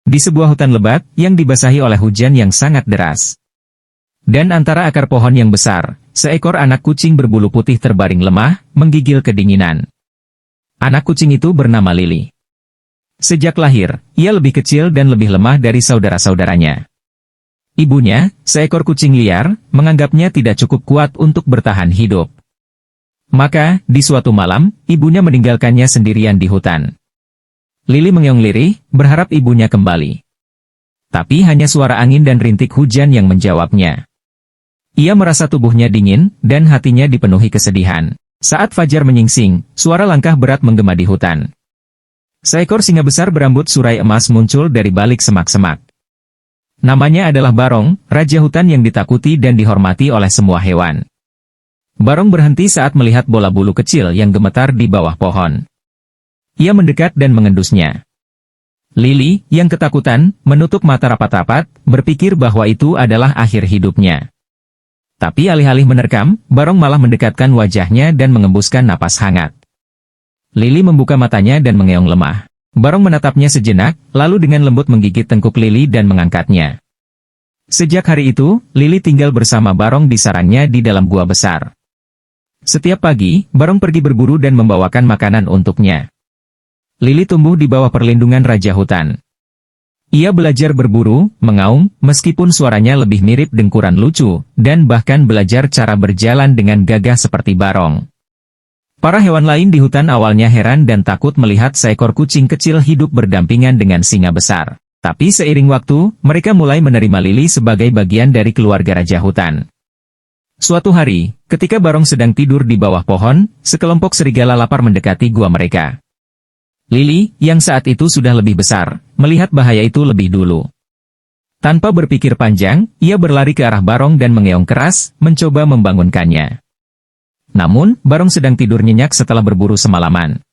Di sebuah hutan lebat, yang dibasahi oleh hujan yang sangat deras. Dan antara akar pohon yang besar, seekor anak kucing berbulu putih terbaring lemah, menggigil kedinginan. Anak kucing itu bernama Lily. Sejak lahir, ia lebih kecil dan lebih lemah dari saudara-saudaranya. Ibunya, seekor kucing liar, menganggapnya tidak cukup kuat untuk bertahan hidup. Maka, di suatu malam, ibunya meninggalkannya sendirian di hutan. Lily mengeong lirih, berharap ibunya kembali. Tapi hanya suara angin dan rintik hujan yang menjawabnya. Ia merasa tubuhnya dingin, dan hatinya dipenuhi kesedihan. Saat fajar menyingsing, suara langkah berat menggema di hutan. Seekor singa besar berambut surai emas muncul dari balik semak-semak. Namanya adalah Barong, raja hutan yang ditakuti dan dihormati oleh semua hewan. Barong berhenti saat melihat bola bulu kecil yang gemetar di bawah pohon. Ia mendekat dan mengendusnya. Lily, yang ketakutan, menutup mata rapat-rapat, berpikir bahwa itu adalah akhir hidupnya. Tapi alih-alih menerkam, Barong malah mendekatkan wajahnya dan mengembuskan napas hangat. Lily membuka matanya dan mengeong lemah. Barong menatapnya sejenak, lalu dengan lembut menggigit tengkuk Lily dan mengangkatnya. Sejak hari itu, Lily tinggal bersama Barong di sarangnya di dalam gua besar. Setiap pagi, Barong pergi berburu dan membawakan makanan untuknya. Lily tumbuh di bawah perlindungan raja hutan. Ia belajar berburu, mengaum, meskipun suaranya lebih mirip dengkuran lucu, dan bahkan belajar cara berjalan dengan gagah seperti Barong. Para hewan lain di hutan awalnya heran dan takut melihat seekor kucing kecil hidup berdampingan dengan singa besar. Tapi seiring waktu, mereka mulai menerima Lily sebagai bagian dari keluarga raja hutan. Suatu hari, ketika Barong sedang tidur di bawah pohon, sekelompok serigala lapar mendekati gua mereka. Lily, yang saat itu sudah lebih besar, melihat bahaya itu lebih dulu. Tanpa berpikir panjang, ia berlari ke arah Barong dan mengeong keras, mencoba membangunkannya. Namun, Barong sedang tidur nyenyak setelah berburu semalaman.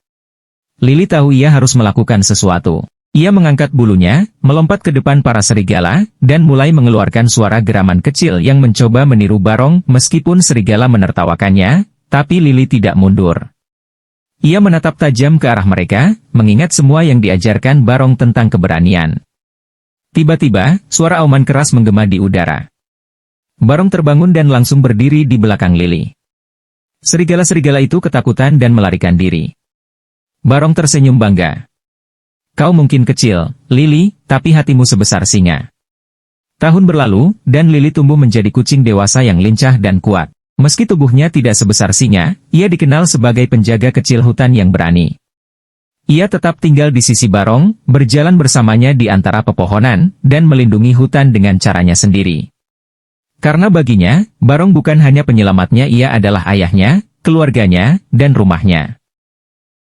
Lily tahu ia harus melakukan sesuatu. Ia mengangkat bulunya, melompat ke depan para serigala, dan mulai mengeluarkan suara geraman kecil yang mencoba meniru Barong meskipun serigala menertawakannya, tapi Lily tidak mundur. Ia menatap tajam ke arah mereka, mengingat semua yang diajarkan Barong tentang keberanian. Tiba-tiba, suara auman keras menggema di udara. Barong terbangun dan langsung berdiri di belakang Lily. Serigala-serigala itu ketakutan dan melarikan diri. Barong tersenyum bangga. Kau mungkin kecil, Lily, tapi hatimu sebesar singa. Tahun berlalu, dan Lily tumbuh menjadi kucing dewasa yang lincah dan kuat. Meski tubuhnya tidak sebesar singa, ia dikenal sebagai penjaga kecil hutan yang berani. Ia tetap tinggal di sisi Barong, berjalan bersamanya di antara pepohonan, dan melindungi hutan dengan caranya sendiri. Karena baginya, Barong bukan hanya penyelamatnya, ia adalah ayahnya, keluarganya, dan rumahnya.